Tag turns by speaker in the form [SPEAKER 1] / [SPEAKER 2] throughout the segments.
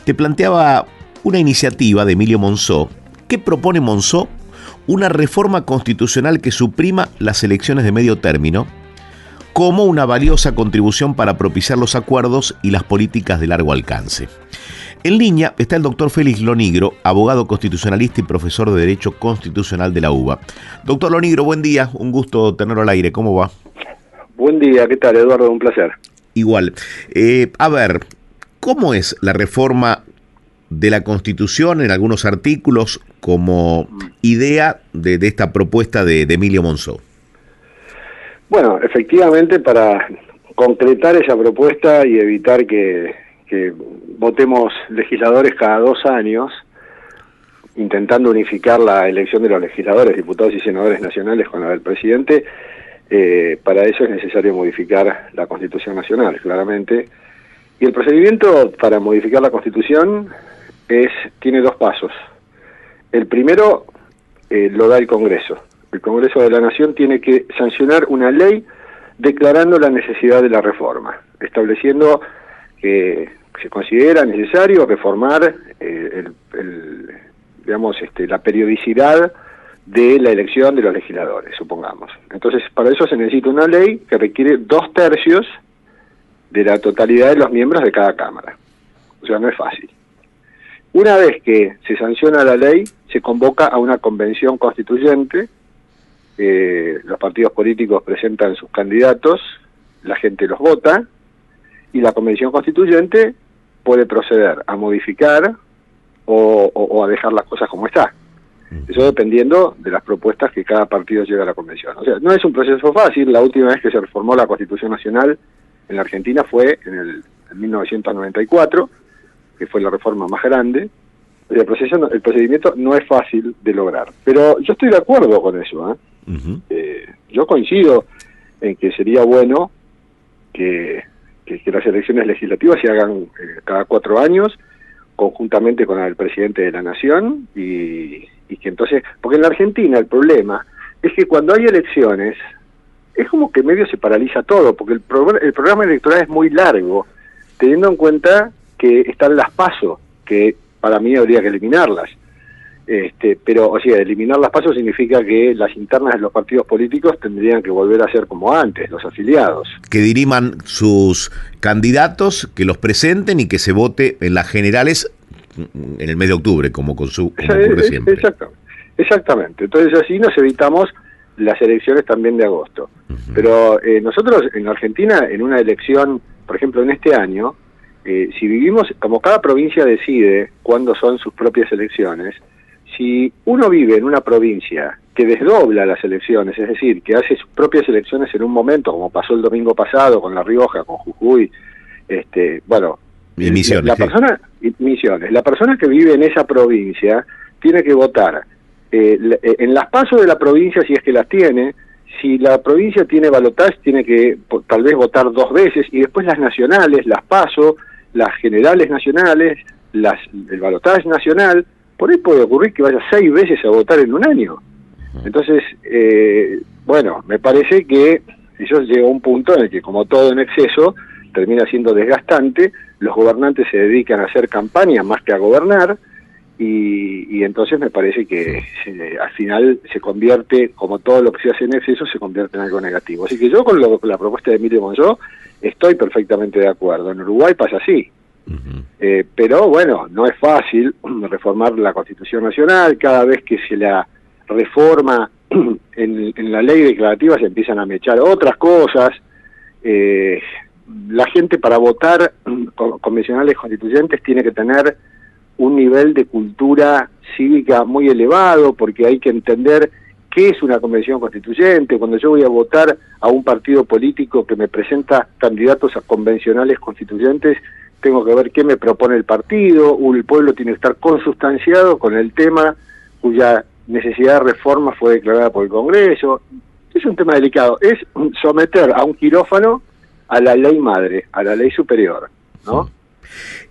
[SPEAKER 1] te planteaba una iniciativa de Emilio Monzó. ¿Qué propone Monzó? Una reforma constitucional que suprima las elecciones de medio término como una valiosa contribución para propiciar los acuerdos y las políticas de largo alcance. En línea está el doctor Félix Lonigro, abogado constitucionalista y profesor de Derecho Constitucional de la UBA. Doctor Lonigro, buen día, un gusto tenerlo al aire, ¿cómo va?
[SPEAKER 2] Buen día, ¿qué tal, Eduardo? Un placer.
[SPEAKER 1] Igual. A ver, ¿cómo es la reforma de la Constitución en algunos artículos como idea de esta propuesta de Emilio Monzó?
[SPEAKER 2] Bueno, efectivamente, para concretar esa propuesta y evitar que votemos legisladores cada 2 años, intentando unificar la elección de los legisladores, diputados y senadores nacionales con la del presidente, para eso es necesario modificar la Constitución Nacional, claramente. Y el procedimiento para modificar la Constitución tiene 2 pasos. El primero lo da el Congreso. El Congreso de la Nación tiene que sancionar una ley declarando la necesidad de la reforma, estableciendo que se considera necesario reformar la periodicidad de la elección de los legisladores, supongamos. Entonces, para eso se necesita una ley que requiere 2/3 de la totalidad de los miembros de cada Cámara. O sea, no es fácil. Una vez que se sanciona la ley, se convoca a una convención constituyente, los partidos políticos presentan sus candidatos, la gente los vota, y la convención constituyente puede proceder a modificar o a dejar las cosas como está. Eso dependiendo de las propuestas que cada partido lleve a la convención. O sea, no es un proceso fácil. La última vez que se reformó la Constitución Nacional en la Argentina fue en 1994, que fue la reforma más grande. El procedimiento no es fácil de lograr. Pero yo estoy de acuerdo con eso, yo coincido en que sería bueno que las elecciones legislativas se hagan cada 4 años, conjuntamente con el presidente de la Nación, y que entonces, porque en la Argentina el problema es que cuando hay elecciones, es como que medio se paraliza todo, porque el programa electoral es muy largo, teniendo en cuenta que están las PASO, que para mí habría que eliminarlas. Pero, o sea, eliminar las PASO significa que las internas de los partidos políticos tendrían que volver a ser como antes, los afiliados.
[SPEAKER 1] Que diriman sus candidatos, que los presenten y que se vote en las generales en el mes de octubre, como ocurre siempre.
[SPEAKER 2] Exactamente. Entonces así nos evitamos las elecciones también de agosto. Pero nosotros en Argentina, en una elección, por ejemplo en este año, si vivimos, como cada provincia decide cuándo son sus propias elecciones, si uno vive en una provincia que desdobla las elecciones, es decir, que hace sus propias elecciones en un momento, como pasó el domingo pasado con La Rioja, con Jujuy,
[SPEAKER 1] y Misiones,
[SPEAKER 2] la persona que vive en esa provincia tiene que votar en las PASO de la provincia, si es que las tiene. Si la provincia tiene balotaje, tiene que tal vez votar 2 veces, y después las nacionales, las PASO, las generales nacionales, el balotaje nacional. Por ahí puede ocurrir que vaya 6 veces a votar en un año. Entonces, me parece que eso llega a un punto en el que, como todo en exceso, termina siendo desgastante. Los gobernantes se dedican a hacer campaña más que a gobernar, y entonces me parece que al final se convierte, como todo lo que se hace en exceso, se convierte en algo negativo. Así que yo con la propuesta de Emilio Monzó estoy perfectamente de acuerdo. En Uruguay pasa así. Pero bueno, no es fácil reformar la Constitución Nacional. Cada vez que se la reforma en la ley declarativa se empiezan a mechar otras cosas. La gente, para votar convencionales constituyentes, tiene que tener un nivel de cultura cívica muy elevado, porque hay que entender qué es una convención constituyente. Cuando yo voy a votar a un partido político que me presenta candidatos a convencionales constituyentes, tengo que ver qué me propone el partido. El pueblo tiene que estar consustanciado con el tema cuya necesidad de reforma fue declarada por el Congreso. Es un tema delicado. Es someter a un quirófano a la ley madre, a la ley superior, ¿no?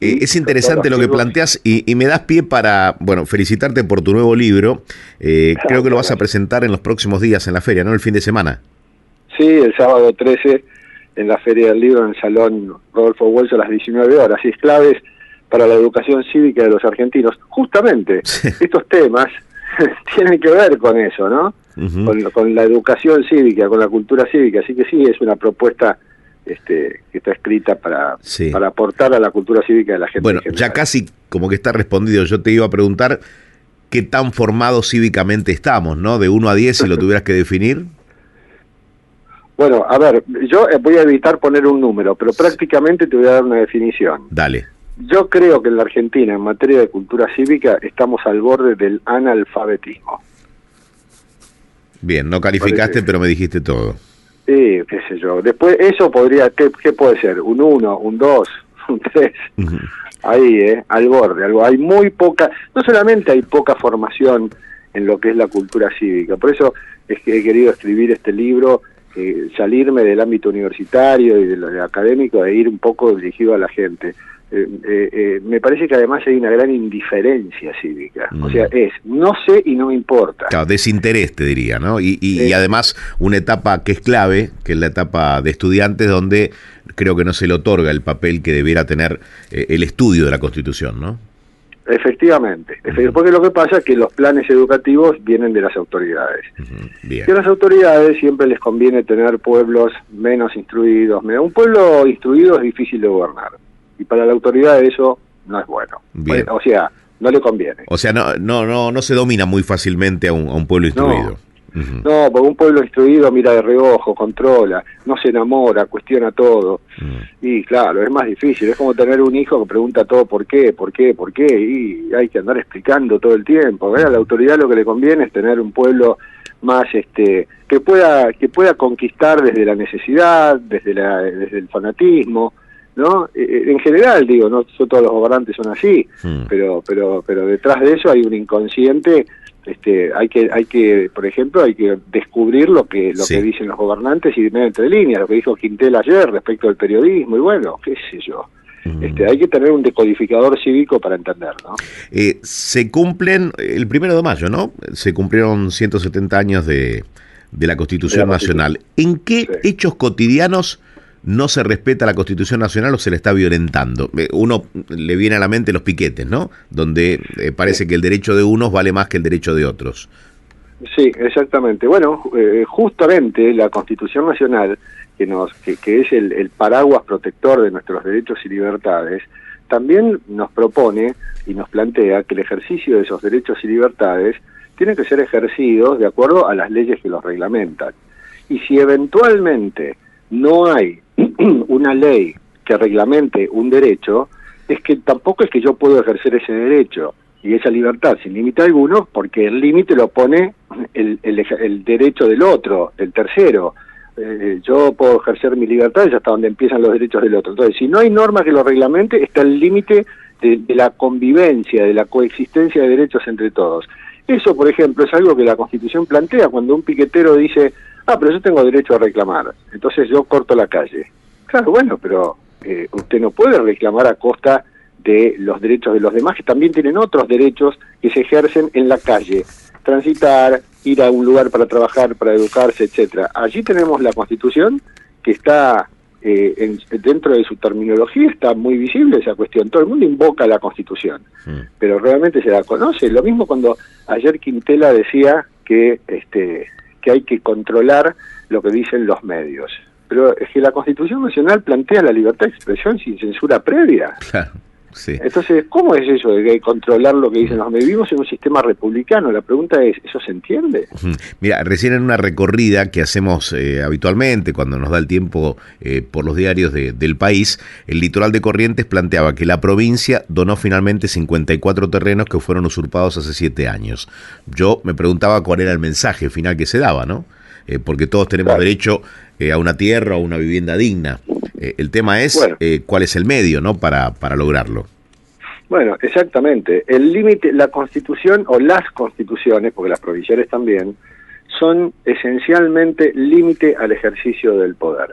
[SPEAKER 1] Es interesante lo que planteas y me das pie para, felicitarte por tu nuevo libro. Creo que lo vas a presentar en los próximos días en la feria, ¿no? El fin de semana.
[SPEAKER 2] Sí, el sábado 13 en la Feria del Libro, en el Salón Rodolfo Walsh a las 19 horas. Y es claves para la educación cívica de los argentinos. Justamente,
[SPEAKER 1] Sí.
[SPEAKER 2] estos temas tienen que ver con eso, ¿no? Con la educación cívica, con la cultura cívica. Así que sí, es una propuesta que está escrita para aportar a la cultura cívica de la gente.
[SPEAKER 1] Bueno, ya casi como que está respondido. Yo te iba a preguntar qué tan formados cívicamente estamos, ¿no? De 1 a 10, si lo tuvieras que definir.
[SPEAKER 2] Bueno, a ver, yo voy a evitar poner un número, pero prácticamente te voy a dar una definición.
[SPEAKER 1] Dale.
[SPEAKER 2] Yo creo que en la Argentina, en materia de cultura cívica, estamos al borde del analfabetismo.
[SPEAKER 1] Bien, no calificaste, pero me dijiste todo.
[SPEAKER 2] Sí, qué sé yo. Después, eso podría, ¿qué puede ser? ¿Un 1, un 2, un 3? Ahí, al borde. Hay muy poca, no solamente hay poca formación en lo que es la cultura cívica, por eso es que he querido escribir este libro, salirme del ámbito universitario y del académico e ir un poco dirigido a la gente. Me parece que además hay una gran indiferencia cívica, o sea, no sé y no me importa.
[SPEAKER 1] Claro, desinterés te diría, ¿no? Y además una etapa que es clave, que es la etapa de estudiantes, donde creo que no se le otorga el papel que debiera tener el estudio de la Constitución, ¿no?
[SPEAKER 2] Efectivamente, porque lo que pasa es que los planes educativos vienen de las autoridades.
[SPEAKER 1] Bien.
[SPEAKER 2] Y a las autoridades siempre les conviene tener pueblos menos instruidos. Un pueblo instruido es difícil de gobernar. Y para la autoridad eso no es bueno.
[SPEAKER 1] Bien.
[SPEAKER 2] O sea, no le conviene.
[SPEAKER 1] O sea, no se domina muy fácilmente a un pueblo instruido.
[SPEAKER 2] No, porque un pueblo instruido mira de reojo, controla, no se enamora, cuestiona todo. Y claro, es más difícil. Es como tener un hijo que pregunta todo por qué, y hay que andar explicando todo el tiempo. A la autoridad lo que le conviene es tener un pueblo más que pueda conquistar desde la necesidad, desde el fanatismo, ¿no? En general, digo, no todos los gobernantes son así, pero detrás de eso hay un inconsciente. Hay que, por ejemplo, hay que descubrir lo que dicen los gobernantes y medio entre líneas, lo que dijo Quintel ayer respecto al periodismo, y bueno, qué sé yo. Hay que tener un decodificador cívico para entender, ¿no?
[SPEAKER 1] Se cumplen el 1 de mayo, ¿no? Se cumplieron 170 años de la Constitución Nacional. ¿En qué hechos cotidianos no se respeta la Constitución Nacional o se le está violentando? Uno le viene a la mente los piquetes, ¿no? Donde parece que el derecho de unos vale más que el derecho de otros.
[SPEAKER 2] Sí, exactamente. Bueno, justamente la Constitución Nacional, que es el paraguas protector de nuestros derechos y libertades, también nos propone y nos plantea que el ejercicio de esos derechos y libertades tiene que ser ejercido de acuerdo a las leyes que los reglamentan. Y si eventualmente no hay una ley que reglamente un derecho, es que tampoco es que yo puedo ejercer ese derecho y esa libertad sin límite alguno, porque el límite lo pone el derecho del otro, del tercero. Yo puedo ejercer mi libertad y hasta donde empiezan los derechos del otro. Entonces, si no hay norma que lo reglamente, está el límite de la convivencia, de la coexistencia de derechos entre todos. Eso, por ejemplo, es algo que la Constitución plantea cuando un piquetero dice: pero yo tengo derecho a reclamar, entonces yo corto la calle. Claro, bueno, pero usted no puede reclamar a costa de los derechos de los demás, que también tienen otros derechos que se ejercen en la calle. Transitar, ir a un lugar para trabajar, para educarse, etcétera. Allí tenemos la Constitución, que está dentro de su terminología, está muy visible esa cuestión. Todo el mundo invoca la Constitución, pero realmente se la conoce. Lo mismo cuando ayer Quintela decía que hay que controlar lo que dicen los medios. Pero es que la Constitución Nacional plantea la libertad de expresión sin censura previa.
[SPEAKER 1] Claro, sí.
[SPEAKER 2] Entonces, ¿cómo es eso de que hay que controlar lo que dicen los medios? Vivimos en un sistema republicano. La pregunta es, ¿eso se entiende?
[SPEAKER 1] Mira, recién en una recorrida que hacemos habitualmente, cuando nos da el tiempo por los diarios del país, el Litoral de Corrientes planteaba que la provincia donó finalmente 54 terrenos que fueron usurpados hace 7 años. Yo me preguntaba cuál era el mensaje final que se daba, ¿no? Porque todos tenemos derecho a una tierra o una vivienda digna. El tema es cuál es el medio, ¿no? para lograrlo.
[SPEAKER 2] Bueno, exactamente. El límite, la Constitución o las constituciones, porque las provinciales también, son esencialmente límite al ejercicio del poder.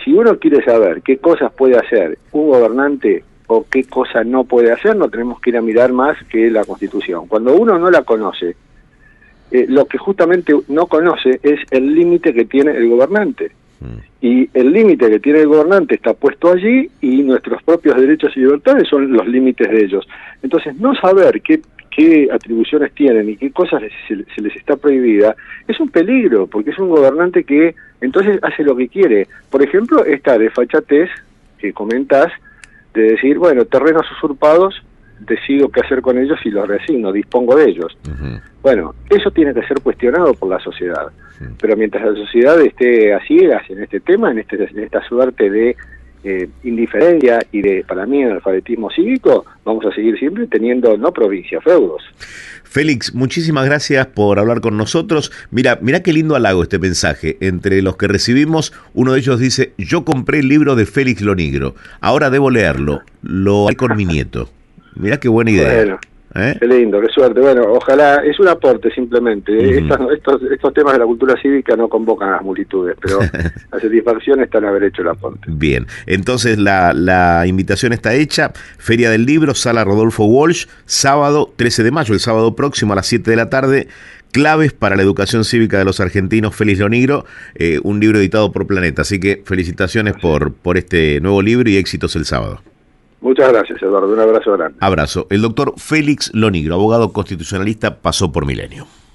[SPEAKER 2] Si uno quiere saber qué cosas puede hacer un gobernante o qué cosa no puede hacer, no tenemos que ir a mirar más que la Constitución. Cuando uno no la conoce, lo que justamente no conoce es el límite que tiene el gobernante. Y el límite que tiene el gobernante está puesto allí y nuestros propios derechos y libertades son los límites de ellos. Entonces, no saber qué atribuciones tienen y qué cosas se les está prohibida es un peligro, porque es un gobernante que entonces hace lo que quiere. Por ejemplo, esta desfachatez que comentás, de decir, bueno, terrenos usurpados, decido qué hacer con ellos y los reasigno, dispongo de ellos. Bueno, eso tiene que ser cuestionado por la sociedad. Pero mientras la sociedad esté a ciegas en este tema, en esta suerte de indiferencia y de, para mí, analfabetismo cívico, vamos a seguir siempre teniendo, no provincias, feudos.
[SPEAKER 1] Félix, muchísimas gracias por hablar con nosotros. Mira qué lindo halago este mensaje. Entre los que recibimos, uno de ellos dice: yo compré el libro de Félix Lonigro, ahora debo leerlo, lo haré con mi nieto. Mirá qué buena idea.
[SPEAKER 2] Bueno, qué lindo, qué suerte. Bueno, ojalá, es un aporte simplemente. Estos temas de la cultura cívica no convocan a las multitudes, pero la satisfacción está en haber hecho el aporte.
[SPEAKER 1] Bien, entonces la invitación está hecha. Feria del Libro, Sala Rodolfo Walsh, sábado 13 de mayo, el sábado próximo a las 7 de la tarde. Claves para la educación cívica de los argentinos, Félix Lonigro, un libro editado por Planeta. Así que felicitaciones por este nuevo libro y éxitos el sábado.
[SPEAKER 2] Muchas gracias, Eduardo. Un abrazo grande.
[SPEAKER 1] Abrazo. El doctor Félix Lonigro, abogado constitucionalista, pasó por Milenio.